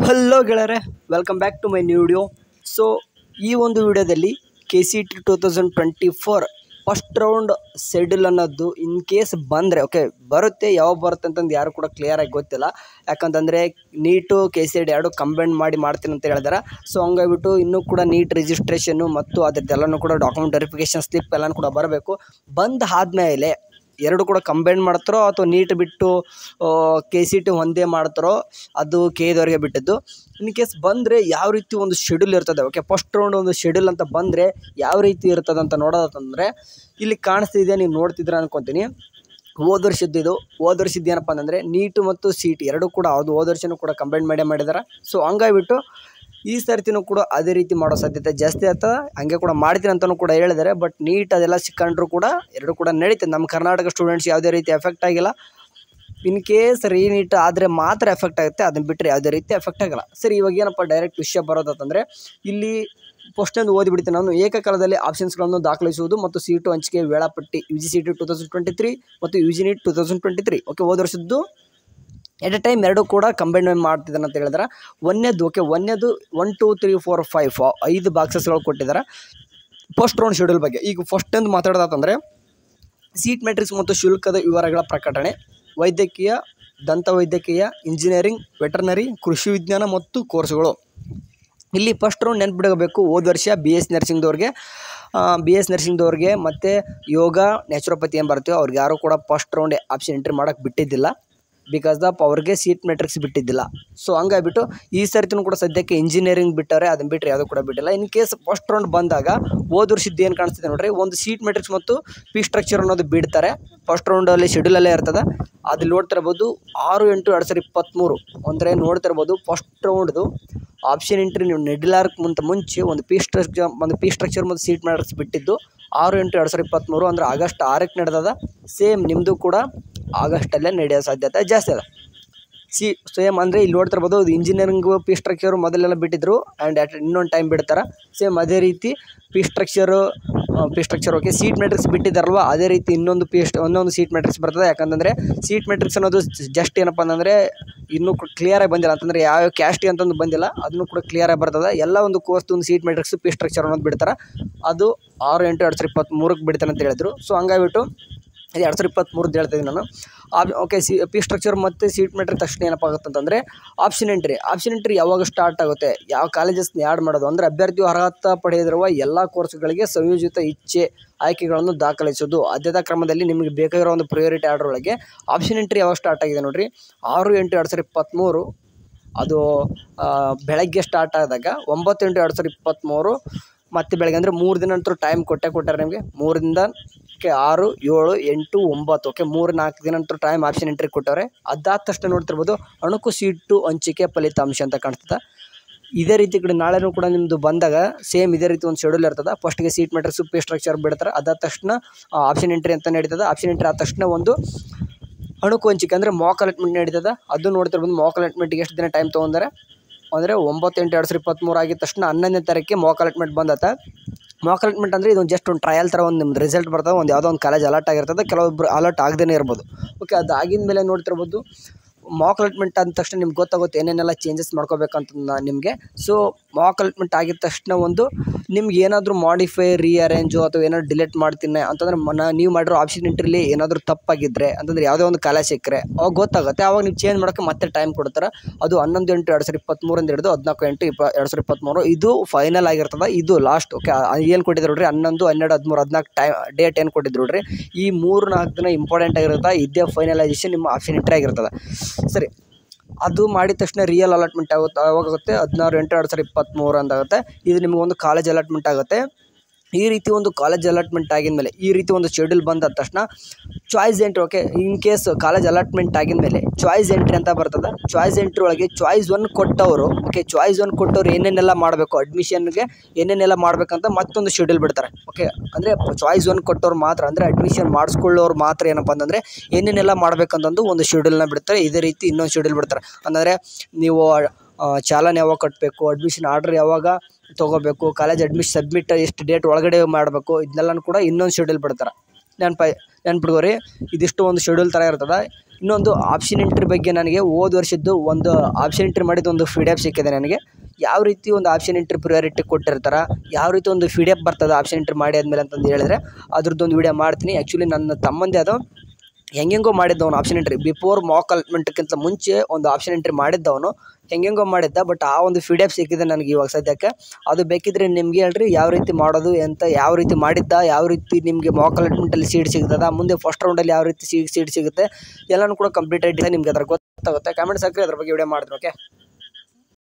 Hello ಗೆಳೆಯರೆ, welcome back to my new video. So ಈ ಒಂದು ವಿಡಿಯೋದಲ್ಲಿ KCET 2024 ಫಸ್ಟ್ ರೌಂಡ್ ಶೆಡ್ಯೂಲ್ ಅನ್ನೋದು ಇನ್ ಕೇಸ್ ಬಂದರೆ ಬರುತ್ತೆ. ಯಾವಾಗ ಬರುತ್ತೆ ಅಂತಂದು ಯಾರು ಕೂಡ ಕ್ಲಿಯರಾಗಿ ಗೊತ್ತಿಲ್ಲ. ಯಾಕಂತಂದರೆ ನೀಟು KCET ಎರಡು ಕಂಬೈನ್ ಮಾಡಿ ಮಾಡ್ತೀನಿ ಅಂತ ಹೇಳಿದಾರೆ. ಸೊ ಹಂಗಾಗ್ಬಿಟ್ಟು ಇನ್ನೂ ಕೂಡ ನೀಟ್ ರಿಜಿಸ್ಟ್ರೇಷನ್ನು ಮತ್ತು ಅದರದ್ದೆಲ್ಲನೂ ಕೂಡ ಡಾಕ್ಯುಮೆಂಟ್ ವೆರಿಫಿಕೇಷನ್ ಸ್ಲಿಪ್ ಎಲ್ಲನೂ ಕೂಡ ಬರಬೇಕು. ಆದಮೇಲೆ ಎರಡು ಕೂಡ ಕಂಬೈನ್ ಮಾಡ್ತಾರೋ ಅಥವಾ ನೀಟ್ ಬಿಟ್ಟು KCET ಒಂದೇ ಮಾಡ್ತಾರೋ ಅದು KEದವರಿಗೆ ಬಿಟ್ಟಿದ್ದು. ಇನ್ ಕೇಸ್ ಬಂದರೆ ಯಾವ ರೀತಿ ಒಂದು ಶೆಡ್ಯೂಲ್ ಇರ್ತದೆ, ಫಸ್ಟ್ ರೌಂಡ್ ಒಂದು ಶೆಡ್ಯೂಲ್ ಅಂತ ಬಂದರೆ ಯಾವ ರೀತಿ ಇರ್ತದೆ ಅಂತ ನೋಡೋದಂತಂದರೆ ಇಲ್ಲಿ ಕಾಣಿಸ್ತಿದೆ, ನೀವು ನೋಡ್ತಿದ್ರೆ ಅನ್ಕೊತೀನಿ. ಹೋದ ವರ್ಷದ್ದು ಏನಪ್ಪ ಅಂತಂದರೆ ನೀಟು ಮತ್ತು CET ಎರಡೂ ಕೂಡ ಅದು ಹೋದ ವರ್ಷನೂ ಕೂಡ ಕಂಬೈನ್ ಮಾಡಿದ್ದಾರೆ. ಸೊ ಹಂಗಾಗಿಬಿಟ್ಟು ಈ ಸರ್ತಿನೂ ಕೂಡ ಅದೇ ರೀತಿ ಮಾಡೋ ಸಾಧ್ಯತೆ ಜಾಸ್ತಿ ಆಗ್ತದೆ. ಹಂಗೆ ಕೂಡ ಮಾಡ್ತೀನಿ ಅಂತಲೂ ಕೂಡ ಹೇಳಿದ್ದಾರೆ. ಬಟ್ ನೀಟ್ ಅದೆಲ್ಲ ಸಿಕ್ಕಂಡ್ರೂ ಕೂಡ ಎರಡು ಕೂಡ ನಡೀತದೆ. ನಮ್ಮ ಕರ್ನಾಟಕ ಸ್ಟೂಡೆಂಟ್ಸ್ ಯಾವುದೇ ರೀತಿ ಎಫೆಕ್ಟ್ ಆಗಿಲ್ಲ. ಇನ್ ಕೇಸ್ ರೀನೀಟ್ ಆದರೆ ಮಾತ್ರ ಎಫೆಕ್ಟ್ ಆಗುತ್ತೆ, ಅದನ್ನು ಬಿಟ್ಟರೆ ಯಾವುದೇ ರೀತಿ ಎಫೆಕ್ಟ್ ಆಗಲ್ಲ. ಸರಿ, ಇವಾಗ ಏನಪ್ಪ ಡೈರೆಕ್ಟ್ ವಿಷಯ ಬರೋದಂತಂದರೆ ಇಲ್ಲಿ ಫಸ್ಟೊಂದು ಓದಿಬಿಡ್ತೀನಿ ನಾನು. ಏಕಕಾಲದಲ್ಲಿ ಆಪ್ಷನ್ಸ್ಗಳನ್ನು ದಾಖಲಿಸುವುದು ಮತ್ತು ಸೀಟು ಹಂಚಿಕೆ ವೇಳಾಪಟ್ಟಿ UGCET 2023 ಮತ್ತು UG NEET 2023 ಹೋದ ವರ್ಷದ್ದು ಎಟ್ ಎ ಟೈಮ್ ಎರಡು ಕೂಡ ಕಂಬೈನ್ ಮಾಡ್ತಿದ್ದಾನೆ ಅಂತ ಹೇಳಿದ್ರೆ. ಒಂದೇದು 1 2 3 4 5 5 ಬಾಕ್ಸಸ್ಗಳು ಕೊಟ್ಟಿದ್ದಾರೆ ಫಸ್ಟ್ ರೌಂಡ್ ಶೆಡ್ಯೂಲ್ ಬಗ್ಗೆ. ಈಗ ಫಸ್ಟೊಂದು ಮಾತಾಡೋದಂತಂದರೆ ಸೀಟ್ ಮ್ಯಾಟ್ರಿಕ್ಸ್ ಮತ್ತು ಶುಲ್ಕದ ವಿವರಗಳ ಪ್ರಕಟಣೆ, ವೈದ್ಯಕೀಯ, ದಂತವೈದ್ಯಕೀಯ, ಇಂಜಿನಿಯರಿಂಗ್, ವೆಟರ್ನರಿ, ಕೃಷಿ ವಿಜ್ಞಾನ ಮತ್ತು ಕೋರ್ಸ್ಗಳು. ಇಲ್ಲಿ ಫಸ್ಟ್ ರೌಂಡ್ ನೆನ್ಪಿಡಬೇಕು. ಹೋದ ವರ್ಷ BS ನರ್ಸಿಂಗ್ದವ್ರಿಗೆ ಮತ್ತು ಯೋಗ ನ್ಯಾಚುರೋಪತಿ ಏನು ಬರ್ತೀವೋ ಅವ್ರಿಗೆ ಯಾರು ಕೂಡ ಫಸ್ಟ್ ರೌಂಡ್ ಆಪ್ಷನ್ ಎಂಟ್ರಿ ಮಾಡೋಕ್ಕೆ ಬಿಟ್ಟಿದ್ದಿಲ್ಲ. ಬಿಕಾಸ್ ಅವ್ರಿಗೆ ಸೀಟ್ ಮ್ಯಾಟ್ರಿಕ್ಸ್ ಬಿಟ್ಟಿದ್ದಿಲ್ಲ. ಸೊ ಹಂಗಾಗ್ಬಿಟ್ಟು ಈ ಸರ್ತಿನೂ ಕೂಡ ಸದ್ಯಕ್ಕೆ ಇಂಜಿನಿಯರಿಂಗ್ ಬಿಟ್ಟರೆ, ಅದನ್ನು ಬಿಟ್ಟರೆ ಯಾವುದೂ ಕೂಡ ಬಿಟ್ಟಿಲ್ಲ. ಇನ್ ಕೇಸ್ ಫಸ್ಟ್ ರೌಂಡ್ ಬಂದಾಗ ಹೋದ ವರ್ಷದ್ದು ಏನು ಕಾಣಿಸ್ತಿದೆ ನೋಡ್ರಿ, ಒಂದು ಸೀಟ್ ಮ್ಯಾಟ್ರಿಕ್ಸ್ ಮತ್ತು ಫೀ ಸ್ಟ್ರಕ್ಚರ್ ಅನ್ನೋದು ಬಿಡ್ತಾರೆ. ಫಸ್ಟ್ ರೌಂಡಲ್ಲಿ ಶೆಡ್ಯೂಲಲ್ಲೇ ಇರ್ತದೆ. ಅದು ನೋಡ್ತಿರ್ಬೋದು 6/8/2023 ಅಂದರೆ ನೋಡ್ತಿರ್ಬೋದು ಫಸ್ಟ್ ರೌಂಡ್ದು ಆಪ್ಷನ್ ಎಂಟ್ರಿ ನೀವು ನೆಡ್ಲಾರ್ಕ್ ಮುಂಚೆ ಒಂದು ಫೀ ಸ್ಟ್ರಕ್ಚರ್ ಮತ್ತು ಸೀಟ್ ಮ್ಯಾಟ್ರಿಕ್ಸ್ ಬಿಟ್ಟಿದ್ದು 6/8/2023 ಅಂದರೆ ಆಗಸ್ಟ್ 6ಕ್ಕೆ ನಡೆದದ. ಸೇಮ್ ನಿಮ್ಮದು ಕೂಡ ಆಗಸ್ಟಲ್ಲೇ ನಡೆಯೋ ಸಾಧ್ಯತೆ ಜಾಸ್ತಿ ಅದ. ಸೇಮ್ ಅಂದರೆ ಇಲ್ಲಿ ನೋಡ್ತಿರ್ಬೋದು ಅದು ಇಂಜಿನಿಯರಿಂಗು ಫೀ ಸ್ಟ್ರಕ್ಚರು ಮೊದಲೆಲ್ಲ ಬಿಟ್ಟಿದ್ರು ಆ್ಯಂಡ್ ಇನ್ನೊಂದು ಟೈಮ್ ಬಿಡ್ತಾರೆ. ಸೇಮ್ ಅದೇ ರೀತಿ ಫೀ ಸ್ಟ್ರಕ್ಚರ್ ಸೀಟ್ ಮ್ಯಾಟ್ರಿಕ್ಸ್ ಬಿಟ್ಟಿದ್ದಾರಲ್ವ, ಅದೇ ರೀತಿ ಇನ್ನೊಂದು ಸೀಟ್ ಮ್ಯಾಟ್ರಿಕ್ಸ್ ಬರ್ತದೆ. ಯಾಕಂತಂದರೆ ಸೀಟ್ ಮ್ಯಾಟ್ರಿಕ್ಸ್ ಅನ್ನೋದು ಜಸ್ಟ್ ಏನಪ್ಪ ಅಂತಂದರೆ ಇನ್ನೂ ಕ್ಲಿಯರಾಗಿ ಬಂದಿಲ್ಲ, ಅಂತಂದರೆ ಯಾವ ಕ್ಯಾಸ್ಟಿ ಅಂತಂದು ಬಂದಿಲ್ಲ, ಅದನ್ನು ಕೂಡ ಕ್ಲಿಯರಾಗಿ ಬರ್ತದೆ. ಎಲ್ಲ ಒಂದು ಕೋರ್ಸ್ದು ಒಂದು ಸೀಟ್ ಮ್ಯಾಟ್ರಿಕ್ಸ್ ಫೀ ಸ್ಟ್ರಕ್ಚರ್ ಅನ್ನೋದು ಬಿಡ್ತಾರೆ. ಅದು 6/8/2023 ಬಿಡ್ತಾನೆ ಅಂತ ಹೇಳಿದ್ರು. ಸೊ ಹಂಗಾಗ್ಬಿಟ್ಟು ಇದು 2023 ಹೇಳ್ತಾಯಿದ್ದೀನಿ ನಾನು. ಫೀ ಸ್ಟ್ರಕ್ಚರ್ ಮತ್ತು ಸೀಟ್ ಮ್ಯಾಟ್ರಿಕ್ಸ್ ತಕ್ಷಣ ಏನಪ್ಪ ಆಗುತ್ತೆ ಅಂತಂದರೆ ಆಪ್ಷನ್ ಎಂಟ್ರಿ ಯಾವಾಗ ಸ್ಟಾರ್ಟ್ ಆಗುತ್ತೆ, ಯಾವ ಕಾಲೇಜಸ್ನ ಆ್ಯಡ್ ಮಾಡೋದು ಅಂದರೆ ಅಭ್ಯರ್ಥಿಯು ಅರ್ಹತೆ ಪಡೆದಿರುವ ಎಲ್ಲ ಕೋರ್ಸ್ಗಳಿಗೆ ಸಂಯೋಜಿತ ಇಚ್ಛೆ ಆಯ್ಕೆಗಳನ್ನು ದಾಖಲಿಸೋದು. ಆದ್ಯತಾ ಕ್ರಮದಲ್ಲಿ ನಿಮಗೆ ಬೇಕಾಗಿರೋ ಒಂದು ಪ್ರಯಾರಿಟಿ ಆರ್ಡರ್ ಒಳಗೆ ಆಪ್ಷನ್ ಎಂಟ್ರಿ ಯಾವಾಗ ಸ್ಟಾರ್ಟ್ ಆಗಿದೆ ನೋಡಿರಿ, 6/8/2023 ಅದು ಬೆಳಗ್ಗೆ ಸ್ಟಾರ್ಟ್ ಆದಾಗ 9/8/2023 ಮತ್ತು ಬೆಳಗ್ಗೆ ಅಂದರೆ 3 ದಿನ ನಂತರ ಟೈಮ್ ಕೊಟ್ಟಾರೆ ನಿಮಗೆ. 3 ರಿಂದ 6 7 8 9 3-4 ದಿನ ನಂತರ ಟೈಮ್ ಆಪ್ಷನ್ ಎಂಟ್ರಿ ಕೊಟ್ಟವ್ರೆ. ಅದಾದ ತಕ್ಷಣ ನೋಡ್ತಿರ್ಬೋದು ಅಣುಕು ಸೀಟು ಹಂಚಿಕೆ ಫಲಿತಾಂಶ ಅಂತ ಕಾಣಿಸ್ತದೆ. ಇದೇ ರೀತಿ ಕಡೆ ನಾಳೆನೂ ಕೂಡ ನಿಮ್ಮದು ಬಂದಾಗ ಸೇಮ್ ಇದೇ ರೀತಿ ಒಂದು ಶೆಡ್ಯೂಲ್ ಇರ್ತದೆ. ಫಸ್ಟ್ಗೆ ಸೀಟ್ ಮ್ಯಾಟ್ರಿಕ್ಸ್ ಫೀ ಸ್ಟ್ರಕ್ಚರ್ ಬಿಡ್ತಾರೆ. ಅದಾದ ತಕ್ಷಣ ಆಪ್ಷನ್ ಎಂಟ್ರಿ ಅಂತ ನಡೀತದೆ. ಆಪ್ಷನ್ ಎಂಟ್ರಿ ಆದ ತಕ್ಷಣ ಒಂದು ಅಣುಕು ಹಂಚಿಕೆ ಅಂದರೆ ಮಾಕ್ ಅಲಾಟ್ಮೆಂಟ್ ನಡೀತದೆ. ಅದು ನೋಡ್ತಿರ್ಬೋದು. ಮಾಕ್ ಅಲಾಟ್ಮೆಂಟ್ಗೆ ಎಷ್ಟು ದಿನ ಟೈಮ್ ತೊಗೊಂಡರೆ ಅಂದರೆ 9/8/2023 ಆಗಿದ ತಕ್ಷಣ 11ನೇ ತಾರೀಕಿಗೆ ಮಾಕ್ ಅಲಾಟ್ಮೆಂಟ್ ಬಂದತ್ತೆ. ಮಾಕ್ ಅಲಾಟ್ಮೆಂಟ್ ಅಂದರೆ ಇದೊಂದು ಜಸ್ಟ್ ಒಂದು ಟ್ರಯಲ್ ಥರ ಒಂದು ನಿಮ್ದು ರಿಸಲ್ಟ್ ಬರ್ತದೆ. ಒಂದು ಯಾವುದೋ ಒಂದು ಕಾಲೇಜ್ ಅಲಾಟ್ ಆಗಿರ್ತದೆ, ಕೆಲವೊಬ್ಬರು ಅಲಾಟ್ ಆಗದೇ ಇರ್ಬೋದು. ಅದು ಆಗಿದ ಮೇಲೆ ನೋಡ್ತಿರ್ಬೋದು ಮಾಕ್ ಅಲಾಟ್ಮೆಂಟ್ ಆದ ತಕ್ಷಣ ನಿಮ್ಗೆ ಗೊತ್ತಾಗುತ್ತೆ ಏನೇನೆಲ್ಲ ಚೇಂಜಸ್ ಮಾಡ್ಕೋಬೇಕಂತ ನಿಮಗೆ. ಸೊ ಮಾಕ್ ಅಲಾಟ್ಮೆಂಟ್ ಆಗಿದ ತಕ್ಷಣ ಒಂದು ನಿಮ್ಗೆ ಏನಾದರೂ ಮಾಡಿಫೈ ರೀಅರೇಂಜು ಅಥವಾ ಏನಾದ್ರು ಡಿಲೀಟ್ ಮಾಡ್ತೀನಿ ಅಂತಂದರೆ ನೀವು ಮಾಡಿರೋ ಆಪ್ಷನ್ ಎಂಟ್ರಿಲಿ ಏನಾದರೂ ತಪ್ಪಾಗಿದ್ದರೆ ಅಂತಂದರೆ ಯಾವುದೇ ಒಂದು ಕಾಲೇಜ್ ಸಿಕ್ಕರೆ ಅವಾಗ ಗೊತ್ತಾಗುತ್ತೆ. ಆವಾಗ ನೀವು ಚೇಂಜ್ ಮಾಡೋಕ್ಕೆ ಮತ್ತೆ ಟೈಮ್ ಕೊಡ್ತಾರೆ. ಅದು 11/8/2023 ಅಂತ ಹಿಡಿದು 14/8/2023 ಇದು ಫೈನಲ್ ಆಗಿರ್ತದೆ. ಇದು ಲಾಸ್ಟ್ ಏನು ಕೊಟ್ಟಿದ್ರು ನೋಡ್ರಿ, 11, 12, 13, 14 ಟೈಮ್ ಡೇಟ್ ಏನು ಕೊಟ್ಟಿದ್ರು ನೋಡ್ರಿ. ಈ 3-4 ದಿನ ಇಂಪಾರ್ಟೆಂಟ್ ಆಗಿರುತ್ತೆ. ಇದೇ ಫೈನಲೈಸೇಷನ್ ನಿಮ್ಮ ಆಪ್ಷನ್ ಎಂಟ್ರಿ ಆಗಿರ್ತದೆ. ಸರಿ, ಅದು ಮಾಡಿದ ತಕ್ಷಣ ರಿಯಲ್ ಅಲಾಟ್ಮೆಂಟ್ ಆಗುತ್ತೆ 16/8/2023 ಅಂತಾಗುತ್ತೆ. ಇದು ನಿಮಗೊಂದು ಕಾಲೇಜ್ ಅಲಾಟ್ಮೆಂಟ್ ಆಗುತ್ತೆ. ಈ ರೀತಿ ಒಂದು ಕಾಲೇಜ್ ಅಲಾಟ್ಮೆಂಟ್ ಆಗಿದ್ಮೇಲೆ ಈ ರೀತಿ ಒಂದು ಶೆಡ್ಯೂಲ್ ಬಂದ ತಕ್ಷಣ choice entry in case college allotment ಆಗಿದ್ಮೇಲೆ ಚಾಯ್ಸ್ ಎಂಟ್ರಿ ಅಂತ ಬರ್ತದೆ. ಚಾಯ್ಸ್ ಎಂಟ್ರಿ ಒಳಗೆ ಚಾಯ್ಸ್ 1 ಕೊಟ್ಟವರು ಚಾಯ್ಸ್ 1 ಕೊಟ್ಟವ್ರು ಏನೇನೆಲ್ಲ ಮಾಡಬೇಕು, ಅಡ್ಮಿಷನ್ಗೆ ಏನೇನೆಲ್ಲ ಮಾಡಬೇಕಂತ ಮತ್ತೊಂದು ಶೆಡ್ಯೂಲ್ ಬಿಡ್ತಾರೆ. ಅಂದರೆ ಚಾಯ್ಸ್ 1 ಕೊಟ್ಟವ್ರು ಮಾತ್ರ, ಅಂದರೆ ಅಡ್ಮಿಷನ್ ಮಾಡಿಸ್ಕೊಳ್ಳೋರು ಮಾತ್ರ ಏನಪ್ಪ ಅಂತಂದರೆ ಏನೇನೆಲ್ಲ ಮಾಡಬೇಕಂತಂದು ಒಂದು ಶೆಡ್ಯೂಲ್ನ ಬಿಡ್ತಾರೆ. ಇದೇ ರೀತಿ ಇನ್ನೊಂದು ಶೆಡ್ಯೂಲ್ ಬಿಡ್ತಾರೆ. ಅಂದರೆ ನೀವು ಚಾಲನೆ ಯಾವಾಗ ಕಟ್ಟಬೇಕು, ಅಡ್ಮಿಷನ್ ಆರ್ಡ್ರ್ ಯಾವಾಗ ತೊಗೋಬೇಕು, ಕಾಲೇಜ್ ಅಡ್ಮಿಷನ್ ಸಬ್ಮಿಟ್ ಎಷ್ಟು ಡೇಟ್ ಒಳಗಡೆ ಮಾಡಬೇಕು, ಇದನ್ನೆಲ್ಲನೂ ಕೂಡ ಇನ್ನೊಂದು ಶೆಡ್ಯೂಲ್ ಬಿಡ್ತಾರೆ. ನೆನ್ಪಿಡ್ಕೋರಿ, ಇದಿಷ್ಟು ಒಂದು ಶೆಡ್ಯೂಲ್ ಥರ ಇರ್ತದೆ. ಇನ್ನೊಂದು ಆಪ್ಷನ್ ಎಂಟ್ರಿ ಬಗ್ಗೆ ನನಗೆ ಹೋದ ವರ್ಷದ್ದು ಒಂದು ಆಪ್ಷನ್ ಎಂಟ್ರಿ ಮಾಡಿದ್ದು ಒಂದು ಪಿ ಡಿ ಎಫ್ ಸಿಕ್ಕಿದೆ ನನಗೆ. ಯಾವ ರೀತಿ ಒಂದು ಆಪ್ಷನ್ ಎಂಟ್ರಿ ಪ್ರಿಯಾರಿಟಿ ಕೊಟ್ಟಿರ್ತಾರೆ, ಯಾವ ರೀತಿ ಒಂದು ಪಿ ಡಿ ಎಫ್ ಬರ್ತದೆ ಆಪ್ಷನ್ ಎಂಟ್ರಿ ಮಾಡಿ ಆದಮೇಲೆ ಅಂತಂದು ಹೇಳಿದ್ರೆ ಅದ್ರದ್ದೊಂದು ವೀಡಿಯೋ ಮಾಡ್ತೀನಿ. ಆ್ಯಕ್ಚುಲಿ ನನ್ನ ತಮ್ಮಂದೇ ಅದು ಹೆಂಗೆಂಗೋ ಮಾಡಿದ್ದವನು ಆಪ್ಷನ್ ಎಂಟ್ರಿ ಬಿಫೋರ್ ಮಾಕ್ ಅಲಾಟ್ಮೆಂಟ್ಗಿಂತ ಮುಂಚೆ ಒಂದು ಆಪ್ಷನ್ ಎಂಟ್ರಿ ಮಾಡಿದ್ದವನು ಹೆಂಗೆಂಗೋ ಮಾಡಿದ್ದ. ಬಟ್ ಆ ಒಂದು ಪಿ ಡಿ ಎಫ್ ಸಿಕ್ಕಿದೆ ನನಗೆ ಇವಾಗ ಸದ್ಯಕ್ಕೆ. ಅದು ಬೇಕಿದ್ರೆ ನಿಮಗೆ ಹೇಳ್ರಿ ಯಾವ ರೀತಿ ಮಾಡೋದು ಅಂತ, ಯಾವ ರೀತಿ ಮಾಡಿದ್ದ, ಯಾವ ರೀತಿ ನಿಮಗೆ ಮಾಕ್ ಅಲಾಟ್ಮೆಂಟಲ್ಲಿ ಸೀಟ್ ಸಿಗ್ತದ, ಮುಂದೆ ಫಸ್ಟ್ ರೌಂಡಲ್ಲಿ ಯಾವ ರೀತಿ ಸೀಟ್ ಸಿಗುತ್ತೆ ಎಲ್ಲನೂ ಕೂಡ ಕಂಪ್ಲೀಟ್ ಆಗಿ ನಿಮಗೆ ಅದ್ರ ಗೊತ್ತಾಗುತ್ತೆ. ಕಮೆಂಟ್ಸ್ ಹಾಕಿ ಅದ್ರ ಬಗ್ಗೆ ವಿಡಿಯೋ ಮಾಡಿದ್ರು. ಓಕೆ.